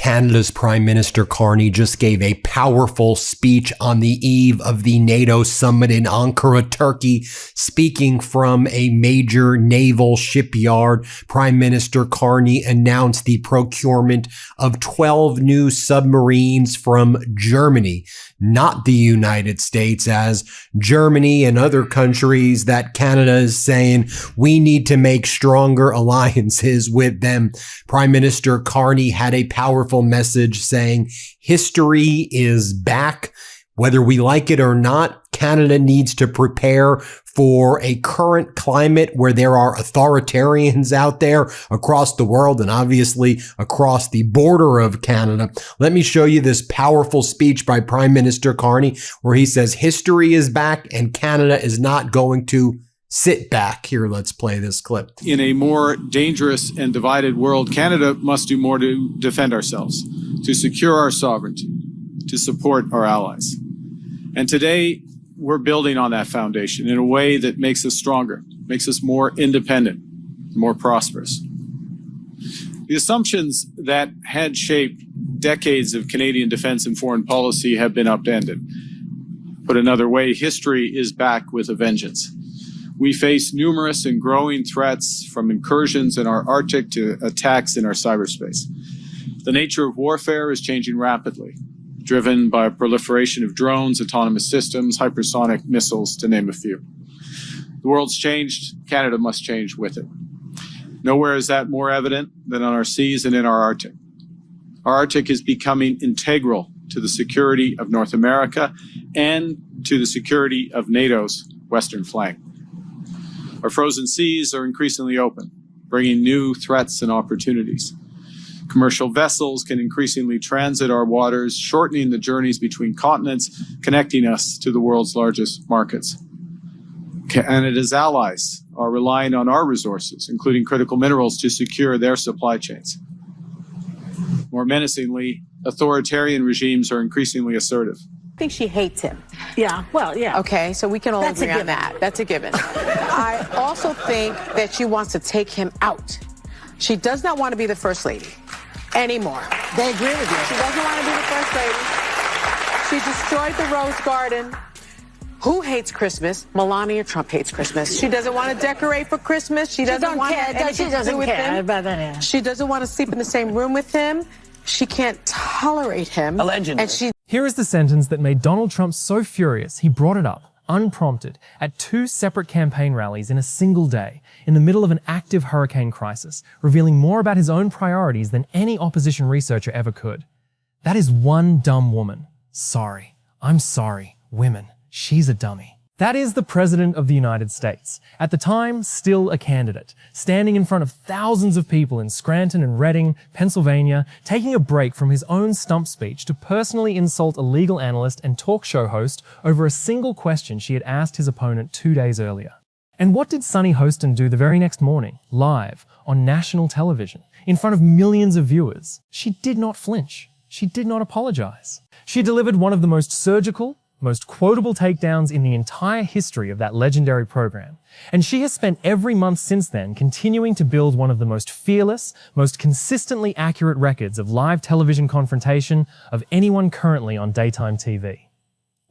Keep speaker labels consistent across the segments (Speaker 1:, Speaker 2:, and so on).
Speaker 1: Canada's Prime Minister Carney just gave a powerful speech on the eve of the NATO summit in Ankara, Turkey. Speaking from a major naval shipyard, Prime Minister Carney announced the procurement of 12 new submarines from Germany, not the United States, as Germany and other countries that Canada is saying we need to make stronger alliances with them. Prime Minister Carney had a powerful message saying history is back. Whether we like it or not, Canada needs to prepare for a current climate where there are authoritarians out there across the world and obviously across the border of Canada. Let me show you this powerful speech by Prime Minister Carney where he says history is back and Canada is not going to sit back. Here, let's play this clip.
Speaker 2: In a more dangerous and divided world, Canada must do more to defend ourselves, to secure our sovereignty, to support our allies. And today, we're building on that foundation in a way that makes us stronger, makes us more independent, more prosperous. The assumptions that had shaped decades of Canadian defense and foreign policy have been upended. Put another way, history is back with a vengeance. We face numerous and growing threats, from incursions in our Arctic to attacks in our cyberspace. The nature of warfare is changing rapidly, driven by a proliferation of drones, autonomous systems, hypersonic missiles, to name a few. The world's changed. Canada must change with it. Nowhere is that more evident than on our seas and in our Arctic. Our Arctic is becoming integral to the security of North America and to the security of NATO's western flank. Our frozen seas are increasingly open, bringing new threats and opportunities. Commercial vessels can increasingly transit our waters, shortening the journeys between continents, connecting us to the world's largest markets. Canada's allies are relying on our resources, including critical minerals, to secure their supply chains. More menacingly, authoritarian regimes are increasingly assertive.
Speaker 3: I think she hates him.
Speaker 4: Yeah, well, yeah.
Speaker 3: Okay, so we can all agree on that. That's a given. I also think that she wants to take him out. She does not want to be the first lady anymore.
Speaker 4: They agree with you.
Speaker 3: She doesn't want to be the first lady. She destroyed the Rose Garden. Who hates Christmas? Melania Trump hates Christmas. She doesn't want to decorate for Christmas. She doesn't want anything to do with him. She doesn't want to sleep in the same room with him. She can't tolerate him.
Speaker 4: Allegedly.
Speaker 3: And
Speaker 5: Here is the sentence that made Donald Trump so furious he brought it up, unprompted, at 2 separate campaign rallies in a single day, in the middle of an active hurricane crisis, revealing more about his own priorities than any opposition researcher ever could. That is one dumb woman. Sorry. I'm sorry. Women. She's a dummy. That is the President of the United States, at the time still a candidate, standing in front of thousands of people in Scranton and Reading, Pennsylvania, taking a break from his own stump speech to personally insult a legal analyst and talk show host over a single question she had asked his opponent 2 days earlier. And what did Sunny Hostin do the very next morning, live, on national television, in front of millions of viewers? She did not flinch. She did not apologize. She delivered one of the most surgical, most quotable takedowns in the entire history of that legendary program. And she has spent every month since then continuing to build one of the most fearless, most consistently accurate records of live television confrontation of anyone currently on daytime TV.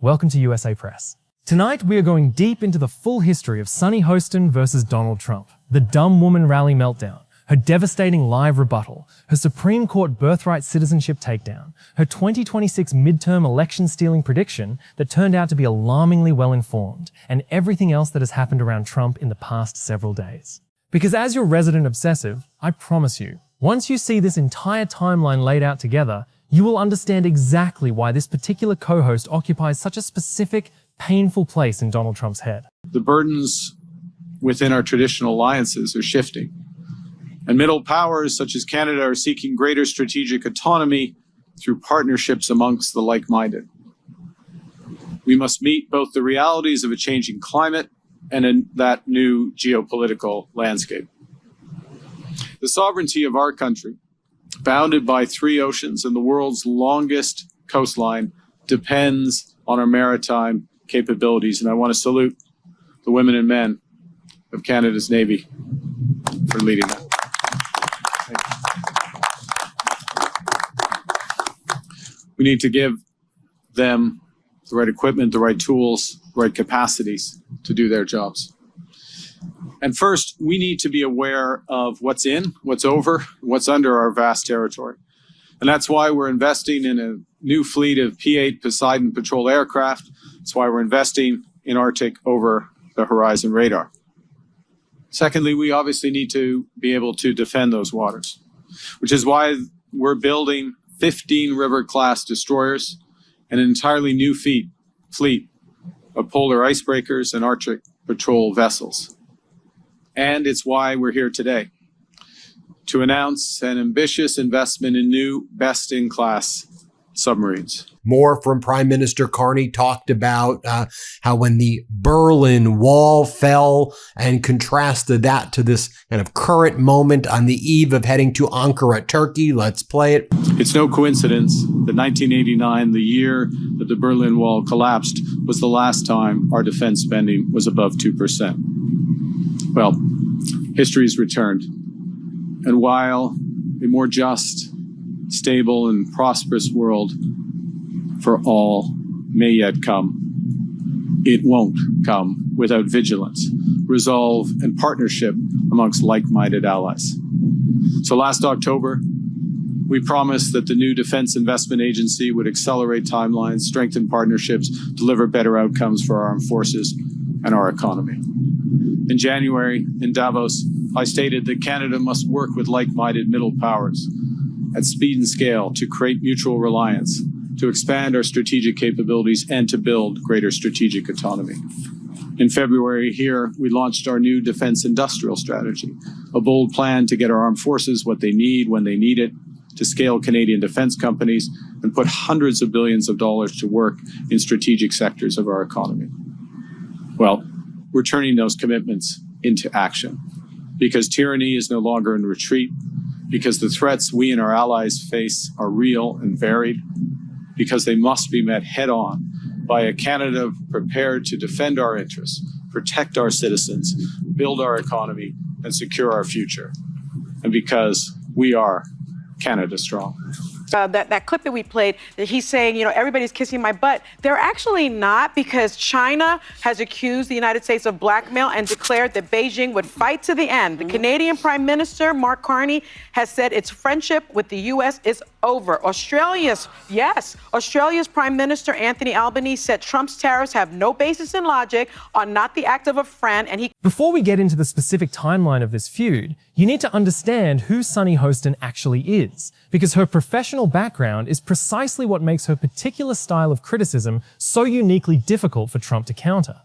Speaker 5: Welcome to USA Press. Tonight we are going deep into the full history of Sunny Hostin versus Donald Trump, the dumb woman rally meltdown, her devastating live rebuttal, her Supreme Court birthright citizenship takedown, her 2026 midterm election-stealing prediction that turned out to be alarmingly well-informed, and everything else that has happened around Trump in the past several days. Because as your resident obsessive, I promise you, once you see this entire timeline laid out together, you will understand exactly why this particular co-host occupies such a specific, painful place in Donald Trump's head.
Speaker 2: The burdens within our traditional alliances are shifting. And middle powers such as Canada are seeking greater strategic autonomy through partnerships amongst the like-minded. We must meet both the realities of a changing climate and that new geopolitical landscape. The sovereignty of our country, bounded by 3 oceans and the world's longest coastline, depends on our maritime capabilities. And I want to salute the women and men of Canada's Navy for leading that. We need to give them the right equipment, the right tools, the right capacities to do their jobs. And first, we need to be aware of what's in, what's over, what's under our vast territory. And that's why we're investing in a new fleet of P-8 Poseidon patrol aircraft. That's why we're investing in Arctic over-the-horizon radar. Secondly, we obviously need to be able to defend those waters, which is why we're building 15 River-class destroyers and an entirely new fleet of polar icebreakers and Arctic patrol vessels. And it's why we're here today, to announce an ambitious investment in new best-in-class submarines.
Speaker 1: More from Prime Minister Carney talked about how when the Berlin Wall fell, and contrasted that to this kind of current moment on the eve of heading to Ankara, Turkey. Let's play it.
Speaker 2: It's no coincidence that 1989, the year that the Berlin Wall collapsed, was the last time our defense spending was above 2%. Well, history's returned. And while a more just, stable, and prosperous world for all may yet come, it won't come without vigilance, resolve, and partnership amongst like-minded allies. So last October, we promised that the new Defense Investment Agency would accelerate timelines, strengthen partnerships, deliver better outcomes for our armed forces and our economy. In January, in Davos, I stated that Canada must work with like-minded middle powers at speed and scale to create mutual reliance, to expand our strategic capabilities, and to build greater strategic autonomy. In February here, we launched our new defense industrial strategy, a bold plan to get our armed forces what they need when they need it, to scale Canadian defense companies, and put hundreds of billions of dollars to work in strategic sectors of our economy. Well, we're turning those commitments into action, because tyranny is no longer in retreat, because the threats we and our allies face are real and varied, because they must be met head-on by a Canada prepared to defend our interests, protect our citizens, build our economy, and secure our future. And because we are Canada strong.
Speaker 3: That clip that we played, that he's saying, you know, everybody's kissing my butt. They're actually not, because China has accused the United States of blackmail and declared that Beijing would fight to the end. The Canadian Prime Minister, Mark Carney, has said its friendship with the U.S. is over. Australia's Prime Minister, Anthony Albanese, said Trump's tariffs have no basis in logic, are not the act of a friend, and he...
Speaker 5: Before we get into the specific timeline of this feud, you need to understand who Sunny Hostin actually is, because her professional background is precisely what makes her particular style of criticism so uniquely difficult for Trump to counter.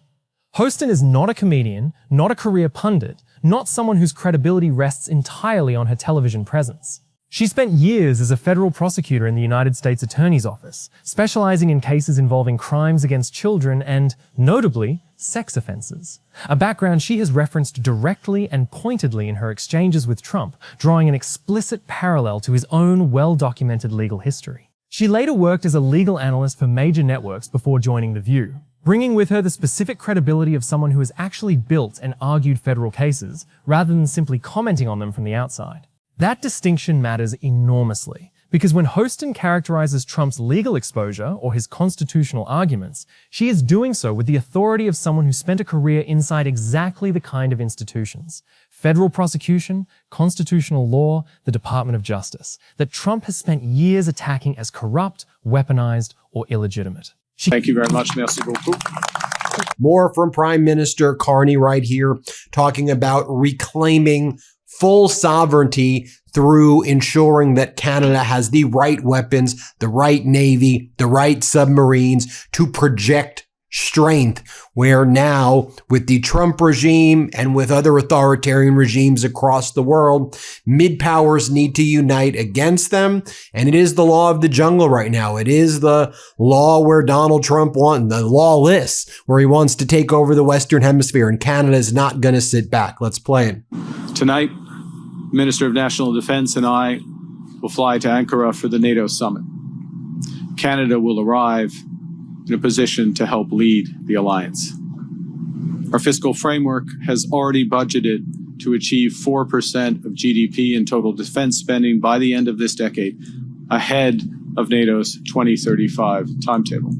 Speaker 5: Hostin is not a comedian, not a career pundit, not someone whose credibility rests entirely on her television presence. She spent years as a federal prosecutor in the United States Attorney's Office, specializing in cases involving crimes against children and, notably, sex offenses. A background she has referenced directly and pointedly in her exchanges with Trump, drawing an explicit parallel to his own well-documented legal history. She later worked as a legal analyst for major networks before joining The View, bringing with her the specific credibility of someone who has actually built and argued federal cases, rather than simply commenting on them from the outside. That distinction matters enormously, because when Hostin characterizes Trump's legal exposure or his constitutional arguments, she is doing so with the authority of someone who spent a career inside exactly the kind of institutions, federal prosecution, constitutional law, the Department of Justice, that Trump has spent years attacking as corrupt, weaponized, or illegitimate.
Speaker 2: Thank you very much. Merci beaucoup.
Speaker 1: More from Prime Minister Carney right here, talking about reclaiming full sovereignty through ensuring that Canada has the right weapons, the right navy, the right submarines to project strength, where now with the Trump regime and with other authoritarian regimes across the world, mid-powers need to unite against them. And it is the law of the jungle right now. It is the law where Donald Trump wants, the lawless, where he wants to take over the Western Hemisphere, and Canada is not going to sit back. Let's play it.
Speaker 2: Tonight, Minister of National Defense and I will fly to Ankara for the NATO summit. Canada will arrive in a position to help lead the alliance. Our fiscal framework has already budgeted to achieve 4% of GDP in total defense spending by the end of this decade, ahead of NATO's 2035 timetable.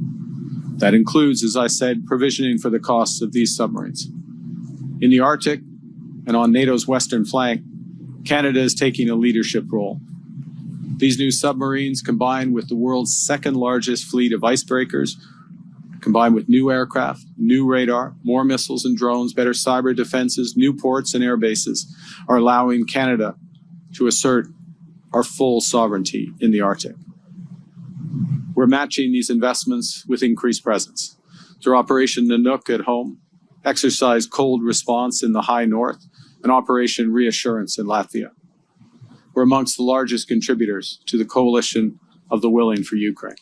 Speaker 2: That includes, as I said, provisioning for the costs of these submarines. In the Arctic and on NATO's western flank, Canada is taking a leadership role. These new submarines, combined with the world's second largest fleet of icebreakers, combined with new aircraft, new radar, more missiles and drones, better cyber defenses, new ports and air bases, are allowing Canada to assert our full sovereignty in the Arctic. We're matching these investments with increased presence. Through Operation Nanook at home, Exercise Cold Response in the High North, and Operation Reassurance in Latvia. We're amongst the largest contributors to the coalition of the willing for Ukraine.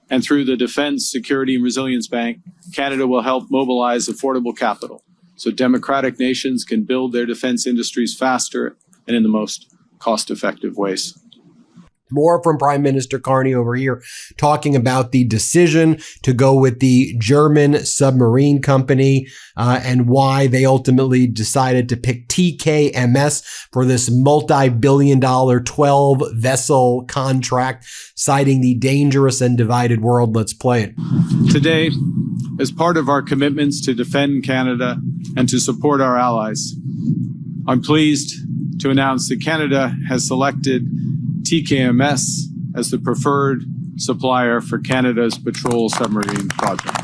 Speaker 2: And through the Defense, Security and Resilience Bank, Canada will help mobilize affordable capital so democratic nations can build their defense industries faster and in the most cost-effective ways.
Speaker 1: More from Prime Minister Carney over here, talking about the decision to go with the German submarine company and why they ultimately decided to pick TKMS for this multi-billion-dollar 12-vessel contract, citing the dangerous and divided world. Let's play it.
Speaker 2: Today, as part of our commitments to defend Canada and to support our allies, I'm pleased to announce that Canada has selected TKMS as the preferred supplier for Canada's patrol submarine project.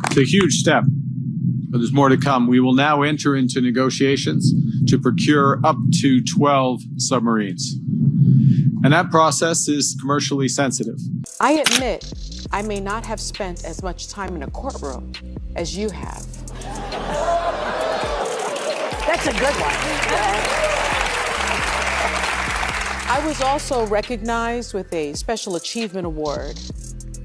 Speaker 2: It's a huge step, but there's more to come. We will now enter into negotiations to procure up to 12 submarines. And that process is commercially sensitive.
Speaker 3: I admit I may not have spent as much time in a courtroom as you have.
Speaker 4: That's a good one.
Speaker 3: I was also recognized with a Special Achievement Award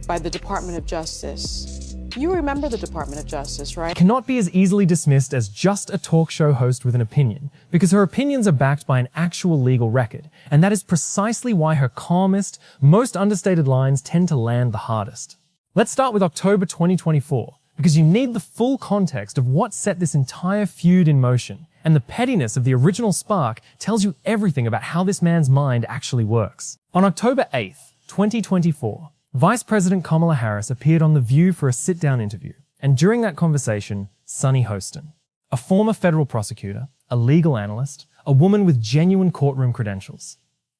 Speaker 3: by the Department of Justice. You remember the Department of Justice, right?
Speaker 5: Cannot be as easily dismissed as just a talk show host with an opinion, because her opinions are backed by an actual legal record, and that is precisely why her calmest, most understated lines tend to land the hardest. Let's start with October 2024, because you need the full context of what set this entire feud in motion, and the pettiness of the original spark tells you everything about how this man's mind actually works. On October 8th, 2024, Vice President Kamala Harris appeared on The View for a sit-down interview, and during that conversation, Sunny Hostin, a former federal prosecutor, a legal analyst, a woman with genuine courtroom credentials,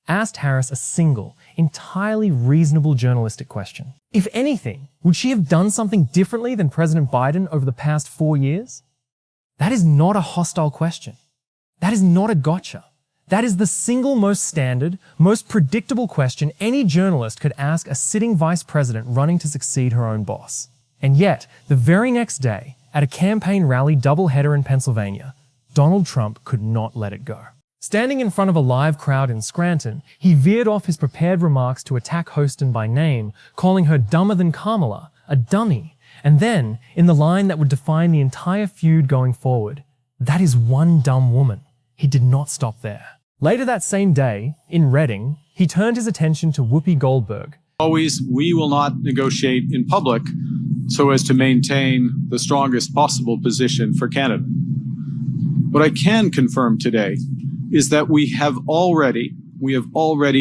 Speaker 5: asked Harris a single, entirely reasonable journalistic question. If anything, would she have done something differently than President Biden over the past 4 years? That is not a hostile question. That is not a gotcha. That is the single most standard, most predictable question any journalist could ask a sitting vice president running to succeed her own boss. And yet, the very next day, at a campaign rally doubleheader in Pennsylvania, Donald Trump could not let it go. Standing in front of a live crowd in Scranton, he veered off his prepared remarks to attack Hostin by name, calling her dumber than Kamala, a dummy, and then, in the line that would define the entire feud going forward, "That is one dumb woman." He did not stop there. Later that same day, in Reading, he turned his attention to Whoopi Goldberg.
Speaker 2: Always, we will not negotiate in public so as to maintain the strongest possible position for Canada. What I can confirm today is that we have already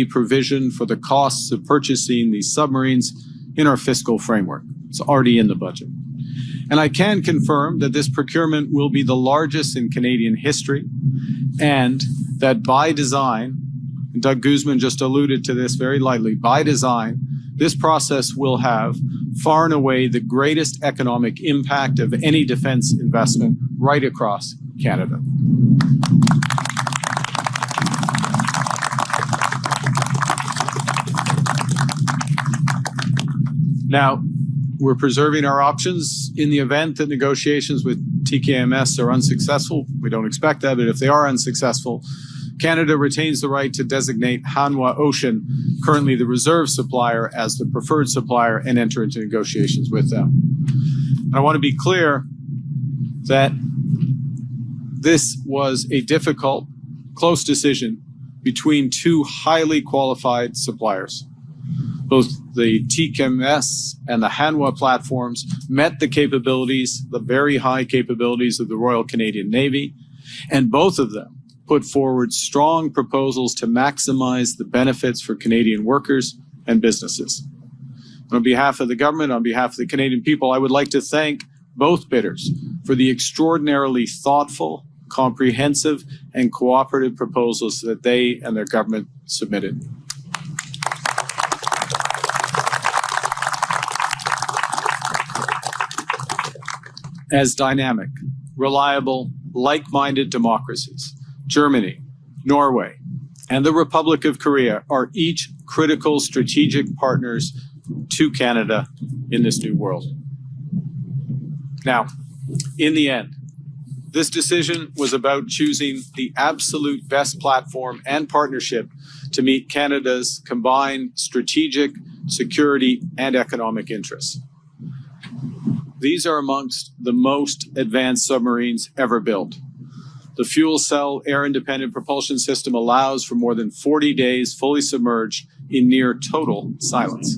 Speaker 2: provisioned for the costs of purchasing these submarines in our fiscal framework. It's already in the budget. And I can confirm that this procurement will be the largest in Canadian history, and that by design, and Doug Guzman just alluded to this very lightly, by design, this process will have far and away the greatest economic impact of any defense investment right across Canada. Now, we're preserving our options in the event that negotiations with TKMS are unsuccessful. We don't expect that, but if they are unsuccessful, Canada retains the right to designate Hanwha Ocean, currently the reserve supplier, as the preferred supplier and enter into negotiations with them. And I want to be clear that this was a difficult, close decision between two highly qualified suppliers. Both the TKMS and the Hanwha platforms met the capabilities, the very high capabilities of the Royal Canadian Navy, And both of them put forward strong proposals to maximize the benefits for Canadian workers and businesses. On behalf of the government, on behalf of the Canadian people, I would like to thank both bidders for the extraordinarily thoughtful, comprehensive, and cooperative proposals that they and their government submitted. As dynamic, reliable, like-minded democracies, Germany, Norway, and the Republic of Korea are each critical strategic partners to Canada in this new world. Now, in the end, this decision was about choosing the absolute best platform and partnership to meet Canada's combined strategic, security, and economic interests. These are amongst the most advanced submarines ever built. The fuel cell air-independent propulsion system allows for more than 40 days fully submerged in near total silence.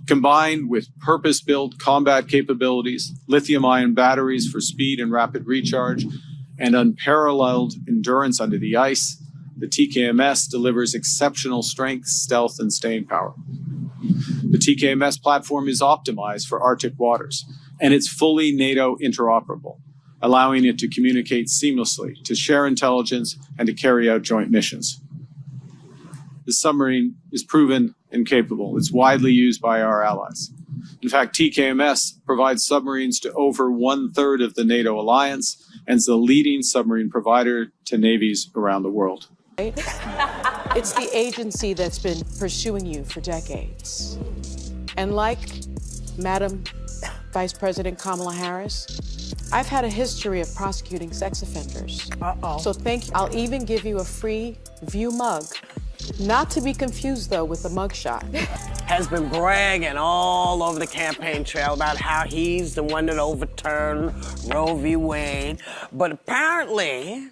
Speaker 2: Combined with purpose-built combat capabilities, lithium-ion batteries for speed and rapid recharge, and unparalleled endurance under the ice, the TKMS delivers exceptional strength, stealth, and staying power. The TKMS platform is optimized for Arctic waters, and it's fully NATO interoperable, allowing it to communicate seamlessly, to share intelligence, and to carry out joint missions. The submarine is proven and capable. It's widely used by our allies. In fact, TKMS provides submarines to over 1/3 of the NATO alliance and is the leading submarine provider to navies around the world.
Speaker 3: It's the agency that's been pursuing you for decades. And like Madam Vice President Kamala Harris, I've had a history of prosecuting sex offenders. So thank you. I'll even give you a free View mug. Not to be confused, though, with the mugshot.
Speaker 4: Has been bragging all over the campaign trail about how he's the one that overturned Roe v. Wade. But apparently,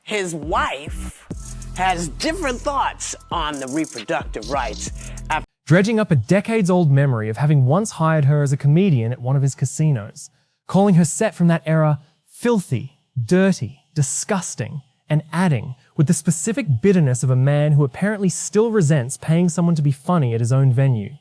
Speaker 4: his wife has different thoughts on the reproductive rights.
Speaker 5: Dredging up a decades-old memory of having once hired her as a comedian at one of his casinos, calling her set from that era filthy, dirty, disgusting, and adding, with the specific bitterness of a man who apparently still resents paying someone to be funny at his own venue.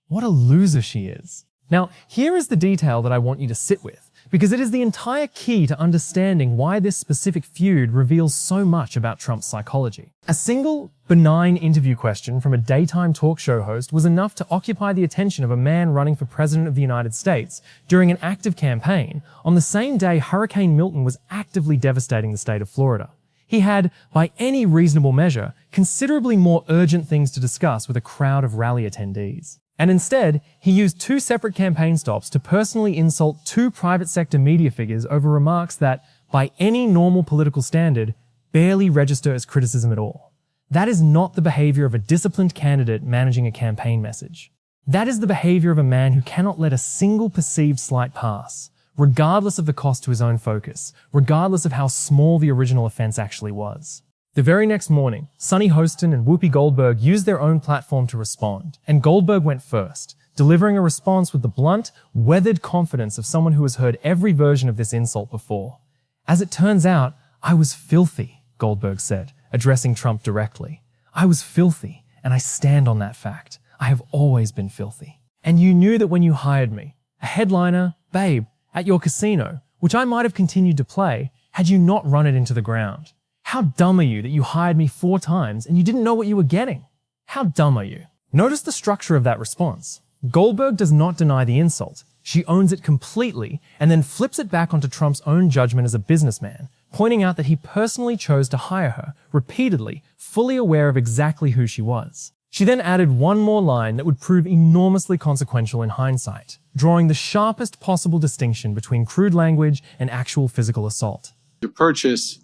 Speaker 5: What a loser she is. Now, here is the detail that I want you to sit with, because it is the entire key to understanding why this specific feud reveals so much about Trump's psychology. A single, benign interview question from a daytime talk show host was enough to occupy the attention of a man running for President of the United States during an active campaign on the same day Hurricane Milton was actively devastating the state of Florida. He had, by any reasonable measure, considerably more urgent things to discuss with a crowd of rally attendees. And instead, he used two separate campaign stops to personally insult two private sector media figures over remarks that, by any normal political standard, barely register as criticism at all. That is not the behavior of a disciplined candidate managing a campaign message. That is the behavior of a man who cannot let a single perceived slight pass, regardless of the cost to his own focus, regardless of how small the original offense actually was. The very next morning, Sonny Hostin and Whoopi Goldberg used their own platform to respond, and Goldberg went first, delivering a response with the blunt, weathered confidence of someone who has heard every version of this insult before. As it turns out, I was filthy, Goldberg said, addressing Trump directly. I was filthy, and I stand on that fact. I have always been filthy. And you knew that when you hired me, a headliner, babe, at your casino, which I might have continued to play had you not run it into the ground. How dumb are you that you hired me 4 times and you didn't know what you were getting? How dumb are you? Notice the structure of that response. Goldberg does not deny the insult. She owns it completely and then flips it back onto Trump's own judgment as a businessman, pointing out that he personally chose to hire her, repeatedly, fully aware of exactly who she was. She then added one more line that would prove enormously consequential in hindsight, drawing the sharpest possible distinction between crude language and actual physical assault.
Speaker 2: To purchase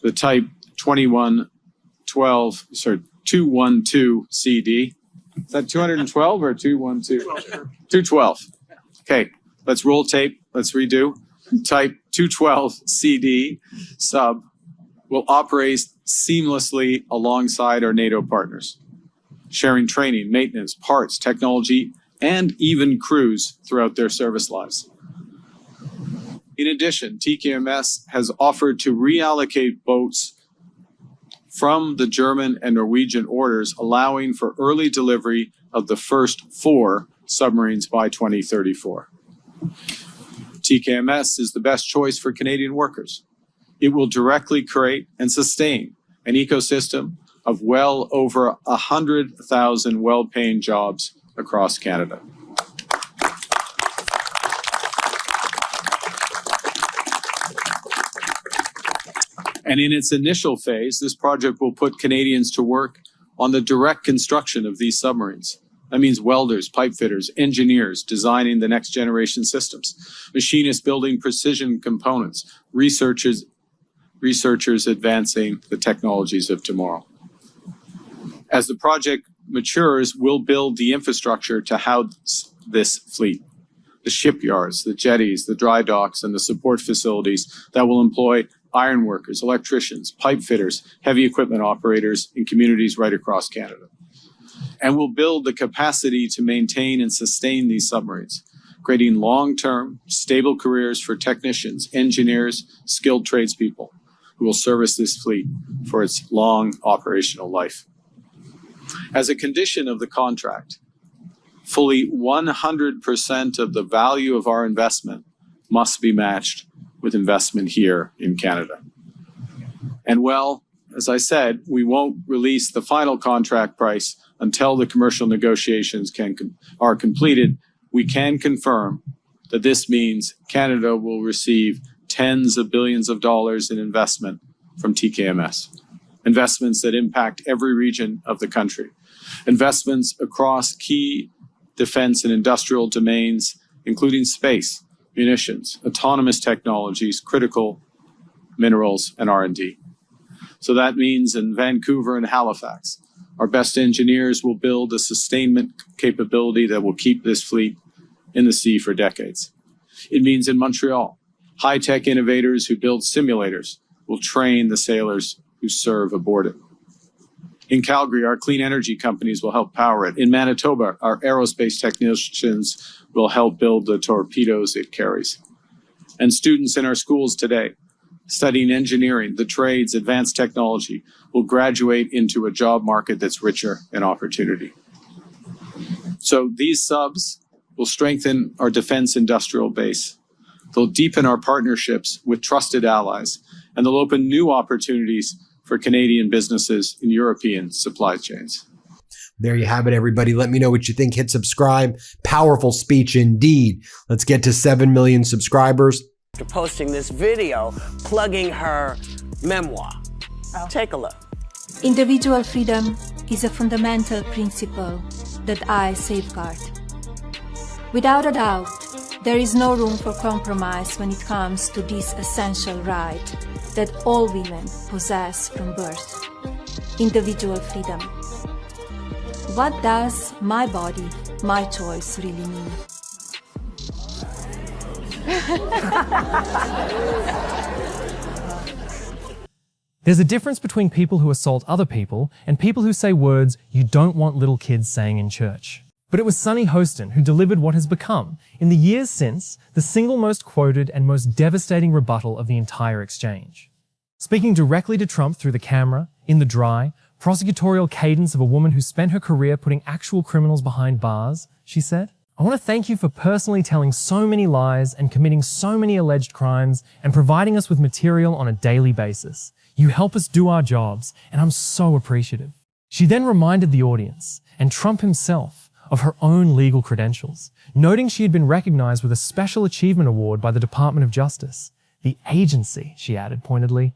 Speaker 2: the Type 212 CD. Is that 212 or 212? 212. Okay, let's roll tape. Let's redo. Type 212 CD sub will operate seamlessly alongside our NATO partners, sharing training, maintenance, parts, technology, and even crews throughout their service lives. In addition, TKMS has offered to reallocate boats from the German and Norwegian orders, allowing for early delivery of the first 4 submarines by 2034. TKMS is the best choice for Canadian workers. It will directly create and sustain an ecosystem of well over 100,000 well-paying jobs across Canada. And in its initial phase, this project will put Canadians to work on the direct construction of these submarines. That means welders, pipe fitters, engineers designing the next generation systems, machinists building precision components, researchers advancing the technologies of tomorrow. As the project matures, we'll build the infrastructure to house this fleet, the shipyards, the jetties, the dry docks, and the support facilities that will employ ironworkers, electricians, pipe fitters, heavy equipment operators in communities right across Canada. And we'll build the capacity to maintain and sustain these submarines, creating long-term, stable careers for technicians, engineers, skilled tradespeople who will service this fleet for its long operational life. As a condition of the contract, fully 100% of the value of our investment must be matched with investment here in Canada. And well, as I said, we won't release the final contract price until the commercial negotiations are completed. We can confirm that this means Canada will receive tens of billions of dollars in investment from TKMS, investments that impact every region of the country, investments across key defense and industrial domains, including space, munitions, autonomous technologies, critical minerals, and R&D. So that means in Vancouver and Halifax, our best engineers will build a sustainment capability that will keep this fleet in the sea for decades. It means in Montreal, high-tech innovators who build simulators will train the sailors who serve aboard it. In Calgary, our clean energy companies will help power it. In Manitoba, our aerospace technicians will help build the torpedoes it carries. And students in our schools today, studying engineering, the trades, advanced technology, will graduate into a job market that's richer in opportunity. So these subs will strengthen our defense industrial base. They'll deepen our partnerships with trusted allies, and they'll open new opportunities for Canadian businesses in European supply chains.
Speaker 1: There you have it, everybody. Let me know what you think. Hit subscribe. Powerful speech indeed. Let's get to 7 million subscribers.
Speaker 4: After posting this video plugging her memoir. Take a look.
Speaker 6: Individual freedom is a fundamental principle that I safeguard. Without a doubt, there is no room for compromise when it comes to this essential right that all women possess from birth: individual freedom. What does my body, my choice really mean?
Speaker 5: There's a difference between people who assault other people and people who say words you don't want little kids saying in church. But it was Sunny Hostin who delivered what has become, in the years since, the single most quoted and most devastating rebuttal of the entire exchange. Speaking directly to Trump through the camera, in the dry, prosecutorial cadence of a woman who spent her career putting actual criminals behind bars, she said, "I want to thank you for personally telling so many lies and committing so many alleged crimes and providing us with material on a daily basis. You help us do our jobs, and I'm so appreciative." She then reminded the audience, and Trump himself, of her own legal credentials, noting she had been recognized with a Special Achievement Award by the Department of Justice. The agency, she added pointedly,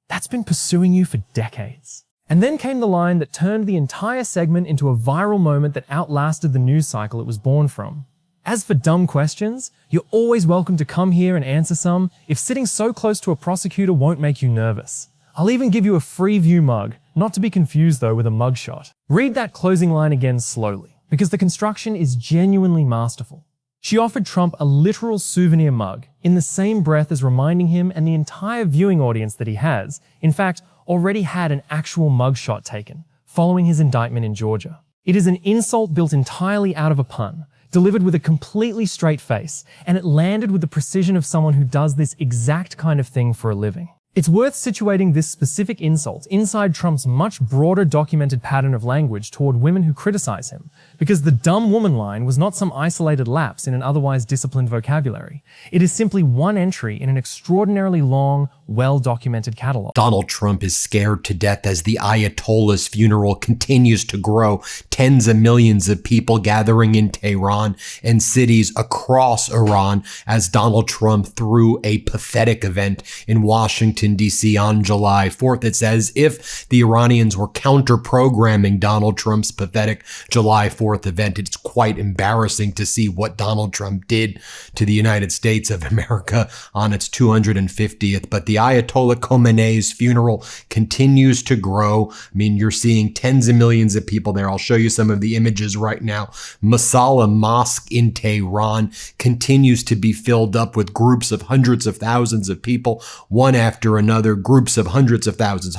Speaker 5: that's been pursuing you for decades. And then came the line that turned the entire segment into a viral moment that outlasted the news cycle it was born from. As for dumb questions, you're always welcome to come here and answer some if sitting so close to a prosecutor won't make you nervous. I'll even give you a free view mug, not to be confused though with a mugshot. Read that closing line again slowly, because the construction is genuinely masterful. She offered Trump a literal souvenir mug, in the same breath as reminding him and the entire viewing audience that he has, in fact, already had an actual mugshot taken, following his indictment in Georgia. It is an insult built entirely out of a pun, delivered with a completely straight face, and it landed with the precision of someone who does this exact kind of thing for a living. It's worth situating this specific insult inside Trump's much broader documented pattern of language toward women who criticize him, because the dumb woman line was not some isolated lapse in an otherwise disciplined vocabulary. It is simply one entry in an extraordinarily long, well-documented catalog.
Speaker 1: Donald Trump is scared to death as the Ayatollah's funeral continues to grow. Tens of millions of people gathering in Tehran and cities across Iran as Donald Trump threw a pathetic event in Washington, D.C. on July 4th. It's as if the Iranians were counter-programming Donald Trump's pathetic July 4th event. It's quite embarrassing to see what Donald Trump did to the United States of America on its 250th, but the Ayatollah Khomeini's funeral continues to grow. I mean, you're seeing tens of millions of people there. I'll show you some of the images right now. Masala Mosque in Tehran continues to be filled up with groups of hundreds of thousands of people, one after another, groups of hundreds of thousands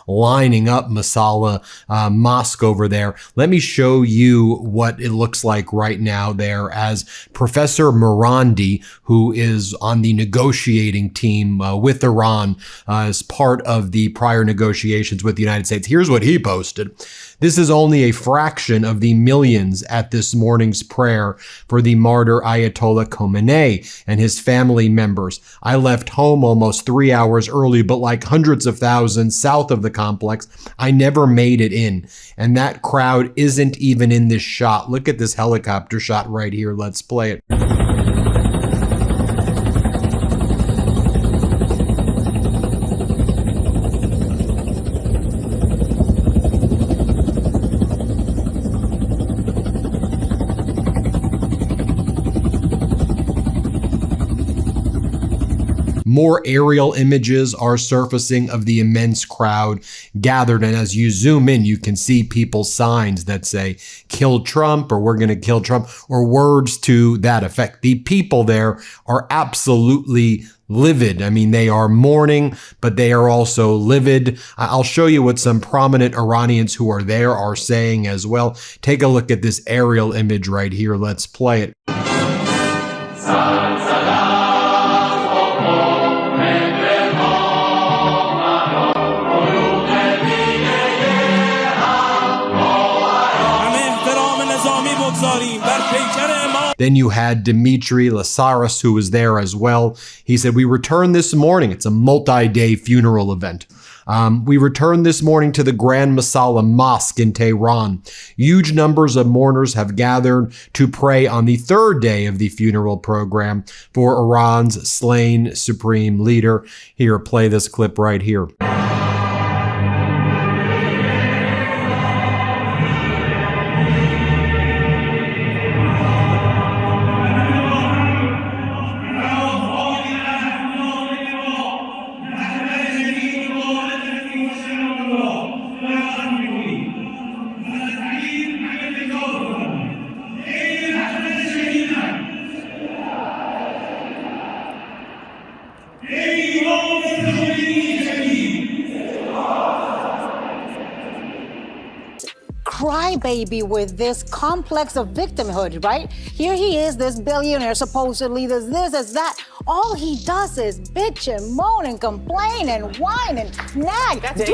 Speaker 1: lining up Masala Mosque over there. Let me show you what it looks like right now there as Professor Morandi, who is on the negotiating team with Iran as part of the prior negotiations with the United States. Here's what he posted. This is only a fraction of the millions at this morning's prayer for the martyr Ayatollah Khomeini and his family members. I left home almost 3 hours early, but like hundreds of thousands south of the complex, I never made it in. And that crowd isn't even in this shot. Look at this helicopter shot right here. Let's play it. More aerial images are surfacing of the immense crowd gathered. And as you zoom in, you can see people's signs that say, kill Trump, or we're going to kill Trump, or words to that effect. The people there are absolutely livid. I mean, they are mourning, but they are also livid. I'll show you what some prominent Iranians who are there are saying as well. Take a look at this aerial image right here. Let's play it. Then you had Dmitry Lasaris, who was there as well. He said, we returned this morning. It's a multi-day funeral event. We returned this morning to the Grand Masala Mosque in Tehran. Huge numbers of mourners have gathered to pray on the third day of the funeral program for Iran's slain supreme leader. Here, play this clip right here.
Speaker 7: Crybaby with this complex of victimhood, right? Here he is, this billionaire, supposedly, there's this, there's that. All he does is bitch and moan and complain and whine and nag. Dude,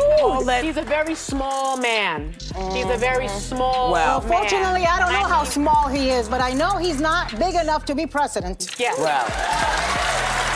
Speaker 3: he's a very small man. He's a very small
Speaker 7: well,
Speaker 3: man.
Speaker 7: fortunately, I don't know how small he is, but I know he's not big enough to be president.
Speaker 3: Yeah.
Speaker 8: Well.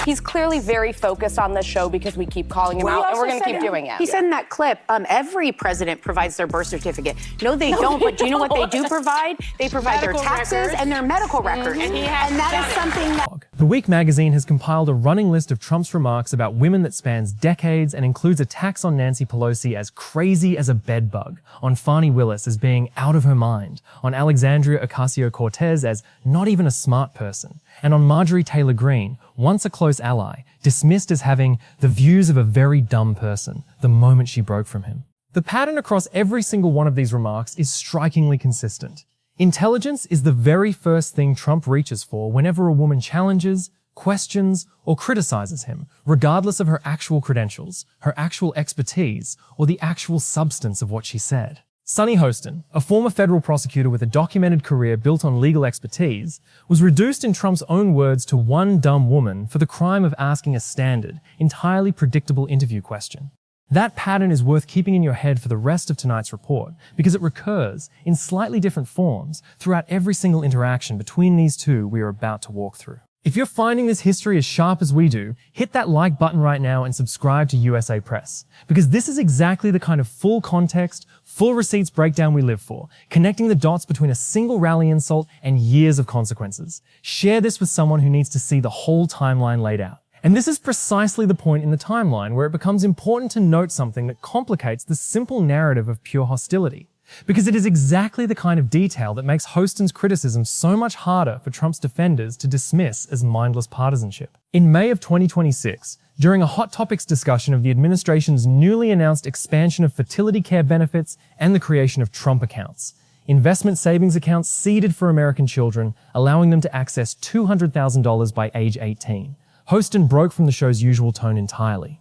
Speaker 8: He's clearly very focused on this show because we keep calling him out, and we're going to keep doing it.
Speaker 9: He said in that clip, every president provides their birth certificate. No, they don't, but do you know what they do provide? They provide medical their taxes records. And their medical records.
Speaker 3: And
Speaker 9: that is something that...
Speaker 5: The Week magazine has compiled a running list of Trump's remarks about women that spans decades and includes attacks on Nancy Pelosi as crazy as a bedbug, on Fani Willis as being out of her mind, on Alexandria Ocasio-Cortez as not even a smart person, and on Marjorie Taylor Greene, once a close ally, dismissed as having the views of a very dumb person the moment she broke from him. The pattern across every single one of these remarks is strikingly consistent. Intelligence is the very first thing Trump reaches for whenever a woman challenges, questions, or criticizes him, regardless of her actual credentials, her actual expertise, or the actual substance of what she said. Sonny Hostin, a former federal prosecutor with a documented career built on legal expertise, was reduced in Trump's own words to one dumb woman for the crime of asking a standard, entirely predictable interview question. That pattern is worth keeping in your head for the rest of tonight's report because it recurs in slightly different forms throughout every single interaction between these two we are about to walk through. If you're finding this history as sharp as we do, hit that like button right now and subscribe to USA Press, because this is exactly the kind of full context, full receipts breakdown we live for, connecting the dots between a single rally insult and years of consequences. Share this with someone who needs to see the whole timeline laid out. And this is precisely the point in the timeline where it becomes important to note something that complicates the simple narrative of pure hostility. Because it is exactly the kind of detail that makes Hostin's criticism so much harder for Trump's defenders to dismiss as mindless partisanship. In May of 2026, during a Hot Topics discussion of the administration's newly announced expansion of fertility care benefits and the creation of Trump accounts, investment savings accounts seeded for American children, allowing them to access $200,000 by age 18, Hostin broke from the show's usual tone entirely.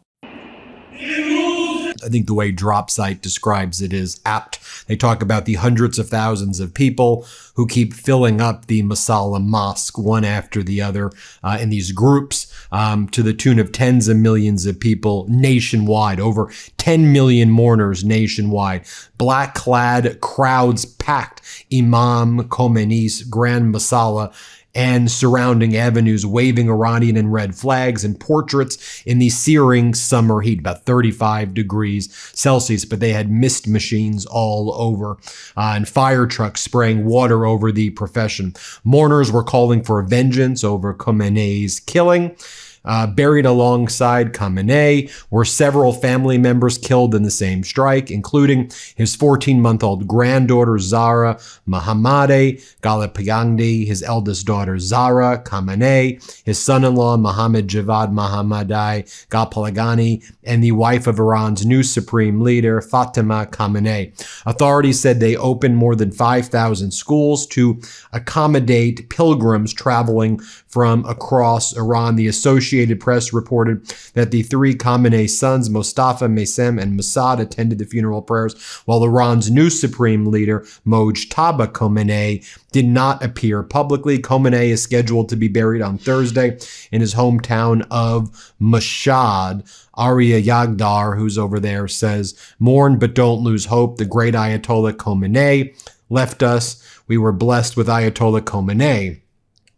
Speaker 1: I think the way Dropsite describes it is apt. They talk about the hundreds of thousands of people who keep filling up the Masala Mosque one after the other in these groups to the tune of tens of millions of people nationwide, over 10 million mourners nationwide. Black-clad crowds packed Imam Khomeini's Grand Masala and surrounding avenues, waving Iranian and red flags and portraits in the searing summer heat, about 35 degrees Celsius, but they had mist machines all over and fire trucks spraying water over the profession. Mourners were calling for vengeance over Khomeini's killing. Buried alongside Khamenei were several family members killed in the same strike, including his 14-month-old granddaughter Zahra Mohammadi Ghalibafandi, his eldest daughter Zahra Khamenei, his son-in-law Mohammad Javad Mohammadi Ghalibafandi, and the wife of Iran's new supreme leader Fatima Khamenei. Authorities said they opened more than 5,000 schools to accommodate pilgrims traveling from across Iran. The Associated Press reported that the three Khamenei sons, Mostafa, Maysem, and Mossad, attended the funeral prayers, while Iran's new supreme leader, Mojtaba Khomeini, did not appear publicly. Khomeini is scheduled to be buried on Thursday in his hometown of Mashhad. Arya Yagdar, who's over there, says, "Mourn but don't lose hope. The great Ayatollah Khomeini left us. We were blessed with Ayatollah Khomeini.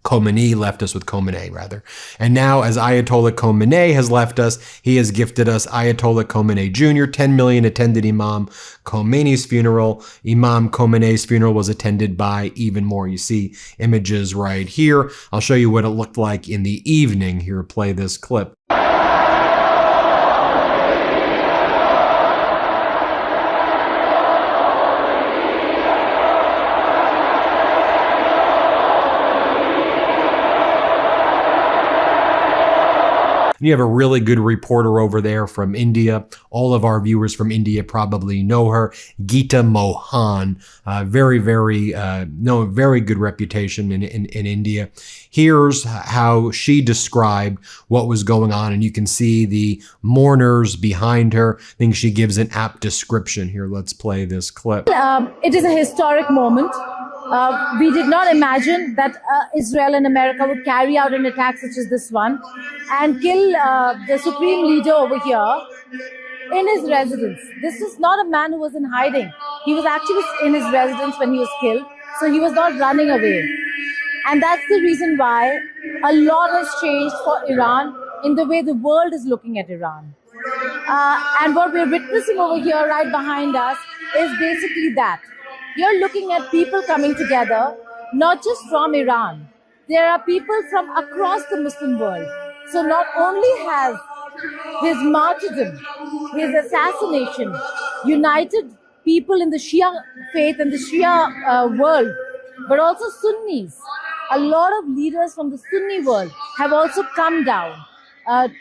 Speaker 1: Khomeini left us with Khomeini, rather. And now, as Ayatollah Khomeini has left us, he has gifted us Ayatollah Khomeini Jr. 10 million attended Imam Khomeini's funeral. Imam Khomeini's funeral was attended by even more. You see images right here. I'll show you what it looked like in the evening. Here, play this clip. You have a really good reporter over there from India. All of our viewers from India probably know her, Geeta Mohan. Very good reputation in India. Here's how she described what was going on, and you can see the mourners behind her. I think she gives an apt description. Here, let's play this clip.
Speaker 10: It is a historic moment. We did not imagine that Israel and America would carry out an attack such as this one and kill the supreme leader over here in his residence. This is not a man who was in hiding. He was actually in his residence when he was killed, so he was not running away. And that's the reason why a lot has changed for Iran in the way the world is looking at Iran. And what we're witnessing over here right behind us is basically that. You're looking at people coming together, not just from Iran. There are people from across the Muslim world. So not only has his martyrdom, his assassination, united people in the Shia faith and the Shia world, but also Sunnis. A lot of leaders from the Sunni world have also come down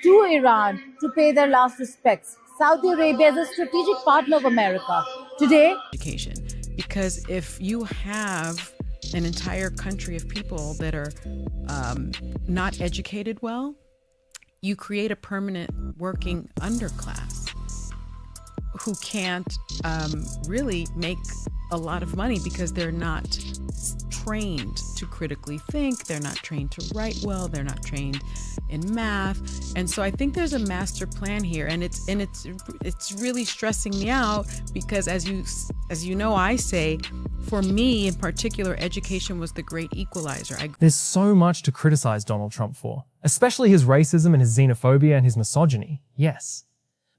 Speaker 10: to Iran to pay their last respects. Saudi Arabia is a strategic partner of America. Today,
Speaker 11: education. Because if you have an entire country of people that are not educated well, you create a permanent working underclass who can't really make a lot of money because they're not trained to critically think, they're not trained to write well, they're not trained in math. And so I think there's a master plan here, and it's really stressing me out because as you know, I say, for me in particular, education was the great equalizer.
Speaker 5: There's so much to criticize Donald Trump for, especially his racism and his xenophobia and his misogyny, yes.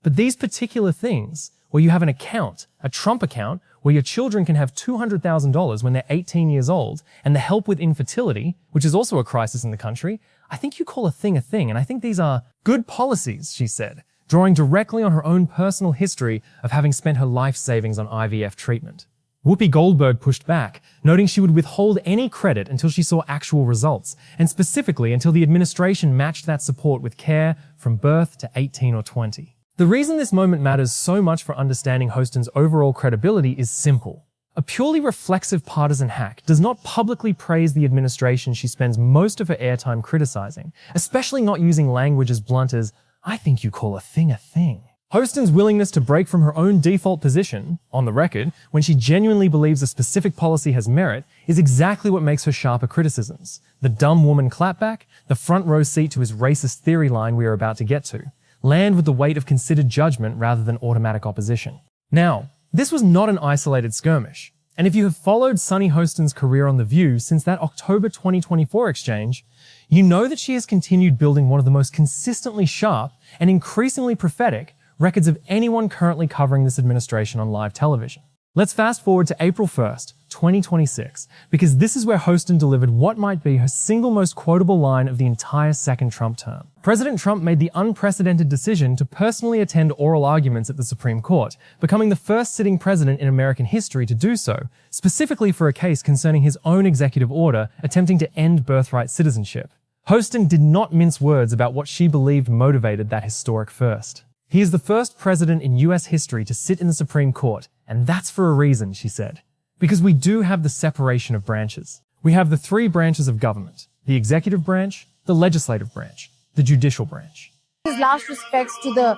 Speaker 5: But these particular things, where you have an account, a Trump account, where your children can have $200,000 when they're 18 years old, and the help with infertility, which is also a crisis in the country, I think you call a thing, and I think these are good policies, she said, drawing directly on her own personal history of having spent her life savings on IVF treatment. Whoopi Goldberg pushed back, noting she would withhold any credit until she saw actual results, and specifically until the administration matched that support with care from birth to 18 or 20. The reason this moment matters so much for understanding Hostin's overall credibility is simple. A purely reflexive partisan hack does not publicly praise the administration she spends most of her airtime criticizing, especially not using language as blunt as, "I think you call a thing." Hostin's willingness to break from her own default position, on the record, when she genuinely believes a specific policy has merit, is exactly what makes her sharper criticisms. The dumb woman clapback, the front row seat to his racist theory line we are about to get to. Land with the weight of considered judgment rather than automatic opposition. Now, this was not an isolated skirmish, and if you have followed Sunny Hostin's career on The View since that October 2024 exchange, you know that she has continued building one of the most consistently sharp and increasingly prophetic records of anyone currently covering this administration on live television. Let's fast forward to April 1st, 2026, because this is where Hostin delivered what might be her single most quotable line of the entire second Trump term. President Trump made the unprecedented decision to personally attend oral arguments at the Supreme Court, becoming the first sitting president in American history to do so, specifically for a case concerning his own executive order attempting to end birthright citizenship. Hostin did not mince words about what she believed motivated that historic first. He is the first president in US history to sit in the Supreme Court, and that's for a reason, she said. Because we do have the separation of branches. We have the three branches of government: the executive branch, the legislative branch, the judicial branch.
Speaker 10: His last respects to the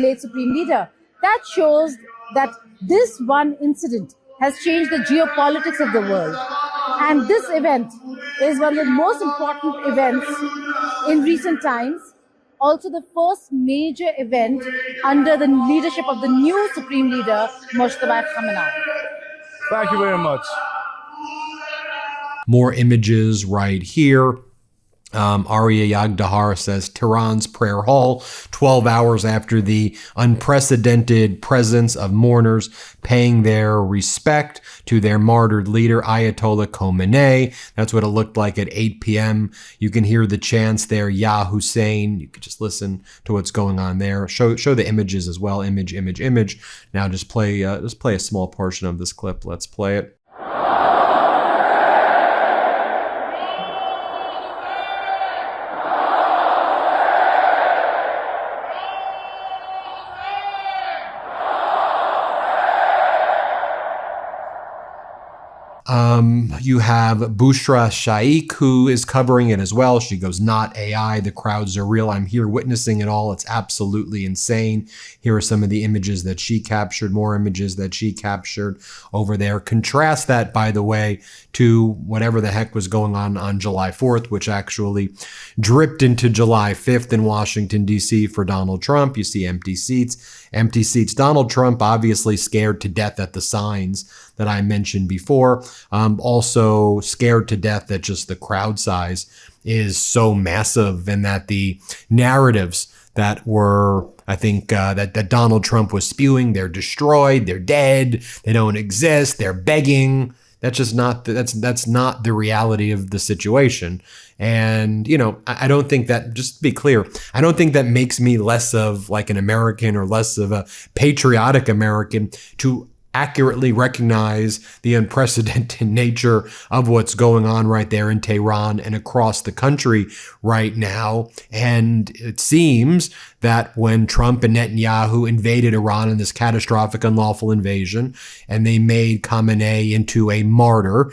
Speaker 10: late Supreme Leader. That shows that this one incident has changed the geopolitics of the world. And this event is one of the most important events in recent times. Also the first major event under the leadership of the new Supreme Leader, Moshtaba Khamenei.
Speaker 12: Thank you very much.
Speaker 1: More images right here. Arya Yagdahar says Tehran's prayer hall, 12 hours after the unprecedented presence of mourners paying their respect to their martyred leader, Ayatollah Khamenei. That's what it looked like at 8 p.m. You can hear the chants there, Ya Hussein. You could just listen to what's going on there. Show the images as well. Image. Now just play a small portion of this clip. Let's play it. You have Bushra Shaikh, who is covering it as well. She goes, not AI, the crowds are real. I'm here witnessing it all. It's absolutely insane. Here are some of the images that she captured, more images that she captured over there. Contrast that, by the way, to whatever the heck was going on July 4th, which actually dripped into July 5th in Washington, D.C. for Donald Trump. You see empty seats. Donald Trump obviously scared to death at the signs that I mentioned before. Also scared to death that just the crowd size is so massive, and that the narratives that were, I think, that Donald Trump was spewing, they're destroyed, they're dead, they don't exist, they're begging. That's just not, that's not the reality of the situation. And, you know, I don't think that, just to be clear, I don't think that makes me less of like an American or less of a patriotic American to accurately recognize the unprecedented nature of what's going on right there in Tehran and across the country right now. And it seems that when Trump and Netanyahu invaded Iran in this catastrophic unlawful invasion, and they made Khamenei into a martyr,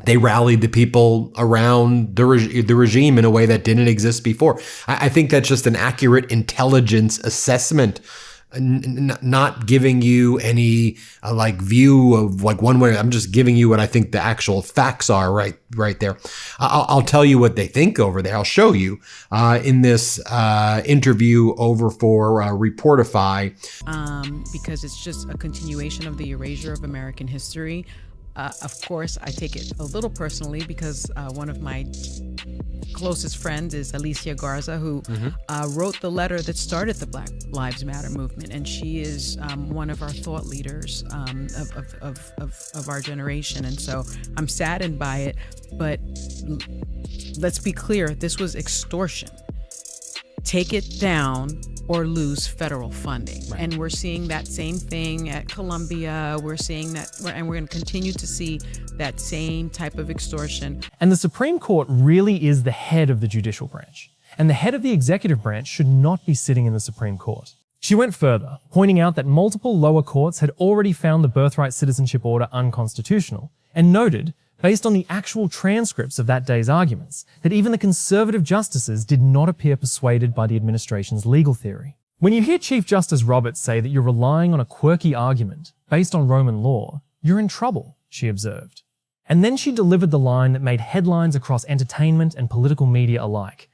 Speaker 1: they rallied the people around the regime in a way that didn't exist before. I think that's just an accurate intelligence assessment not giving you any like view of like one way. I'm just giving you what I think the actual facts are right there. I'll tell you what they think over there. I'll show you in this interview over for Reportify.
Speaker 11: Because it's just a continuation of the erasure of American history. Of course, I take it a little personally because one of my closest friends is Alicia Garza, who wrote the letter that started the Black Lives Matter movement, and she is one of our thought leaders of our generation. And so I'm saddened by it, but let's be clear, this was extortion. Take it down or lose federal funding. Right. And we're seeing that same thing at Columbia. We're seeing that, and we're going to continue to see that same type of extortion.
Speaker 5: And the Supreme Court really is the head of the judicial branch. And the head of the executive branch should not be sitting in the Supreme Court. She went further, pointing out that multiple lower courts had already found the birthright citizenship order unconstitutional, and noted, based on the actual transcripts of that day's arguments, that even the conservative justices did not appear persuaded by the administration's legal theory. When you hear Chief Justice Roberts say that you're relying on a quirky argument based on Roman law, you're in trouble, she observed. And then she delivered the line that made headlines across entertainment and political media alike.